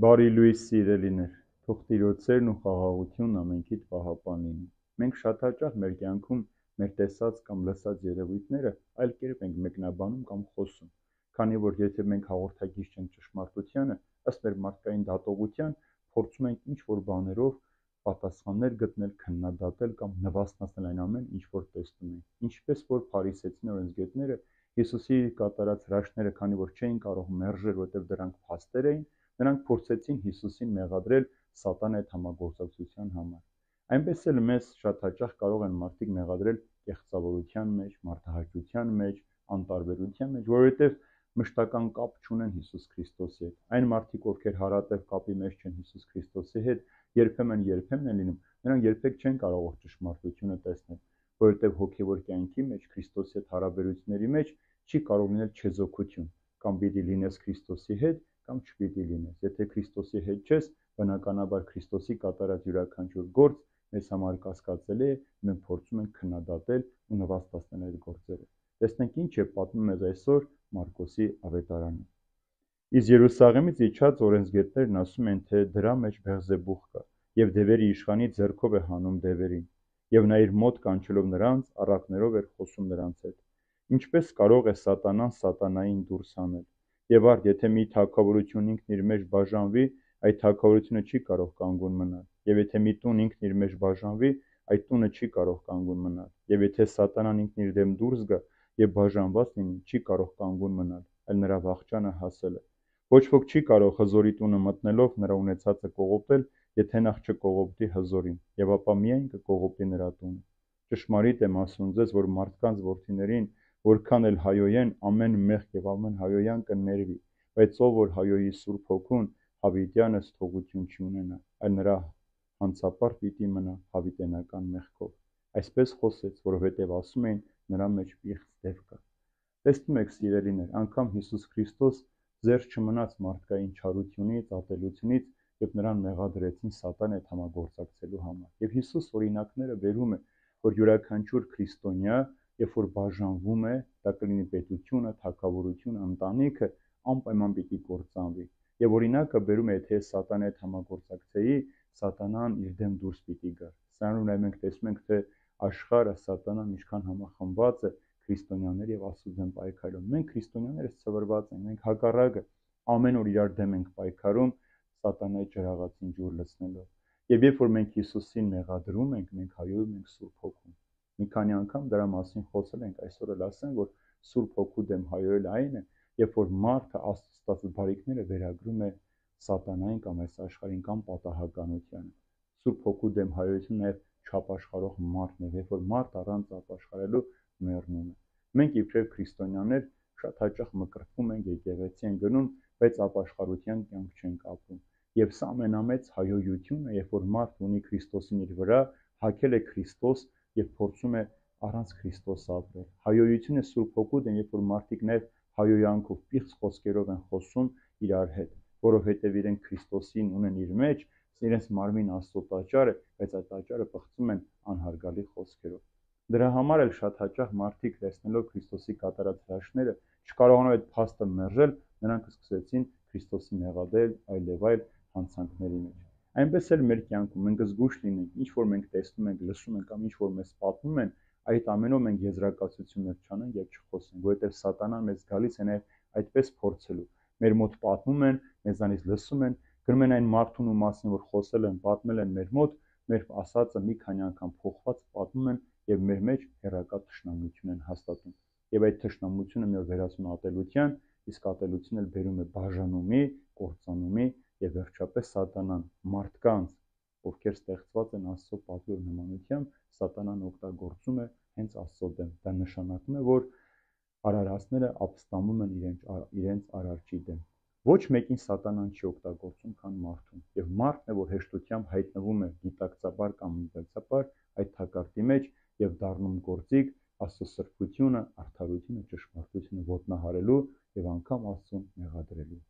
Բարի լույս սիրելիներ, թող Տիրոջերն ու խաղաղությունն ամենքիդ պահապան լինի։ Մենք շատ հաճախ մեր կյանքում մեր տեսած կամ լսած երևույթները այլ կերպ ենք մեկնաբանում կամ խոսում, քանի որ եթե մենք հաղորդակից չենք ճշմարտությանը, ըստ մեր մարդկային դատողության, փորձում ենք ինչ-որ բաներով պատասխաններ գտնել, քննադատել կամ նվաստացնել այն ամեն, ինչ որ տեսնում ենք, ինչպես որ փարիսեցին օրենսգետները Հիսուսի կատարած հրաշքները, քանի որ չէին կարող մերժել, որտեղ դրանք փաստեր էին, նրանք փորձեցին Հիսուսին մեղադրել սատանայի հետ համագործակցության համար։ Այնպես էլ մեզ շատ հաճախ կարող են մարդիկ մեղադրել կեղծավորության մեջ, մարդահաճության մեջ, անտարբերության մեջ, որովհետև մշտական կապ չունեն Հիսուս Քրիստոսի հետ։ Այն մարդիկ, ովքեր հարատև կապի մեջ չեն Հիսուս Քրիստոսի հետ, երբեմն են լինում, նրանք երբեք չեն կարող ճշմարտությունը տեսնել, որովհետև հոգևոր կյանքի մեջ, Քրիստոսի հետ հարաբերությունների մեջ չի կարող լինել չեզոքություն, կամ պիտի լինես Քրիստոսի հետ, կամ չպիտի լինես։ Եթե Քրիստոսի հետ չես, բնականաբար Քրիստոսի կատարած յուրաքանչյուր գործ մեզ համար կասկածելի է, մենք փորձում ենք քննադատել ու նվաստացնել այդ գործերը։ Տեսնենք ինչ է պատմում մեզ այսօր Մարկոսի ավետարանը։ Իսկ Երուսաղեմից իջած օրենսգետներն ասում են, թե դրա մեջ Բեղզեբուղ կա, եւ դևերի իշխանի ձեռքով է հանում դևերին, եւ նա իր մոտ կանչելով նրանց, առակներով էր խոսում նրանց հետ։ Ինչպես կարող է սատանան սատանային դուրս հանել։ Եվ արդ, եթե մի թագավորություն ինքն իր մեջ բաժանվի, այդ թագավորությունը չի կարող կանգուն մնալ։ Եվ եթե մի տուն ինքն իր մեջ բաժանվի, այդ տունը չի կարող կանգուն մնալ։ Եվ եթե սատանան ինքն իր դեմ դուրս գա եւ բաժանված լինի, չի կարող կանգուն մնալ, այլ նրա վախճանը հասել է։ Ոչ ոք չի կարող հզորի տունը մտնելով նրա ունեցածը կողոպտել, եթե նախ չկողոպտի հզորին, եւ ապա միայն կկողոպտի նրա տունը։ Ճշմարիտ եմ ասում ձեզ, որ մարդկանց որդիներին, որքան էլ հայոյեն, ամեն մեղք եւ ամեն հայոյան կներվի, բայց ով որ հայոյի Սուրբ Հոգուն, հավիտյանս թողություն չի ունենա, այլ նրա հանցապարտ պիտի մնա հավիտենական մեղքով։ Այսպես խոսեց, որովհետև ասում էին նրա մեջ պիղծ դև կա։ Տեսնում եք, սիրելիներ, անգամ Հիսուս Քրիստոս ձեռ չմնաց մարդկային չարությունից, ատելությունից, եւ նրան մեղադրեցին սատանայի հետ համագործակցելու համար։ Եվ Հիսուս օրինակները բերում է, որ յուրաքանչյուր քրիստոնյա, երբ որ բաժանվում է, դա կլինի պետությունը, թագավորությունը, ընտանիքը, անպայման պիտի կործանվի։ Եվ օրինակը բերում է, եթե սատանայի հետ համագործակցեի, սատանան իր դեմ դուրս պիտի գա։ Սրանով մենք տեսնում ենք, թե աշխարհը, սատանան ինչքան համախմբված է քրիստոնյաների եւ Աստծո դեմ պայքարում։ Մենք քրիստոնյաներս ցվրված ենք, մենք հակառակը ամեն օր իրար դեմ ենք պայքարում սատանայի ջրաղացին ջուր լցնելով։ Եվ երբ որ մենք Հիսուսին մեղադրում ենք, մենք հայոյում ենք Սուրբ Հոգուն։ Մի քանի անգամ դրա մասին խոսել ենք, այսօր էլ ասեմ, որ Սուրբ Հոգու դեմ հայոյել այն է, երբ որ մարդը Աստծո բարիքները վերագրում է սատանային կամ այս աշխարհին կամ պատահականությանը։ Սուրբ Հոգու դեմ հայոյությունը նաև չապաշխարող մարդն է, երբ որ մարդ առանց ապաշխարելու մեռնում է։ Մենք իբրև քրիստոնյաներ շատ հաճախ մկրտվում ենք, եկեղեցի ենք գնում, բայց ապաշխարության կյանք չենք ապրում։ Եվ սա ամենամեծ հայոյությունն է, երբ որ մարդ ունի Քրիստոսին իր վրա, հագել է Քրիստոս եւ փորձում է առանց Քրիստոս ապրել։ Հայոյությունը Սուրբ Հոգու դեմ, երբ որ մարդիկ նաև հայոյանքով, պիղծ խոսքերով են խոսում իրար հետ, որովհետև իրենք Քրիստոսին ունեն իր մեջ, իրենց մարմին Աստծո տաճար է, բայց այդ տաճարը պղծում են անհարգալի խոսքերով։ Դրա համար էլ շատ հաճախ մարդիկ տեսնելով Քրիստոսի կատարած հրաշքները, չկարողանալով այդ փաստը մերժել, նրանք սկսեցին Քրիստոսի մեղադրել այլ եւ այլ հանցանքների մեջ։ Այնպես էլ մեր կյանքում մենք զգուշ լինենք, ինչ որ մենք տեսնում ենք, լսում ենք կամ ինչ որ մեզ պատմում են, այդ ամենով մենք եզրակացություններ չանենք եւ չխոսենք, որովհետեւ սատանան մեզ գալիս է նաեւ այդպես փորձելու։ Մեր մոտ պատմում են, մեզանից լսում են, գրում են այն մարդուն ու մասին, որ խոսել են, պատմել են մեր մոտ, մեր ասածը մի քանի անգամ փոխված պատմում են եւ մեր մեջ հերակա թշնամություն են հաստատում։ Եվ այդ թշնամությունը մի օր վերածվում է ատելության, իսկ ատելությունն էլ բերում է բաժանումի, կործանումի եւ վերջապես սատանան մարդկանց, ովքեր ստեղծված են Աստծո պատվի նմանությամբ, սատանան օգտագործում է հենց Աստծո դեմ։ Դա նշանակում է, որ արարածները ապստամբում են իրենց արարչի դեմ։ Ոչ մեկին սատանան չի օգտագործում, քան մարդուն։ Եվ մարդն է, որ հեշտությամբ հայտնվում է գիտակցաբար կամ իմպульսաբար այդ թակարդի մեջ եւ դառնում գործիք Աստծո սրբությունը, արդարությունը, ճշմարտությունը ոտնահարելու եւ անգամ Աստծուն մեղադրելու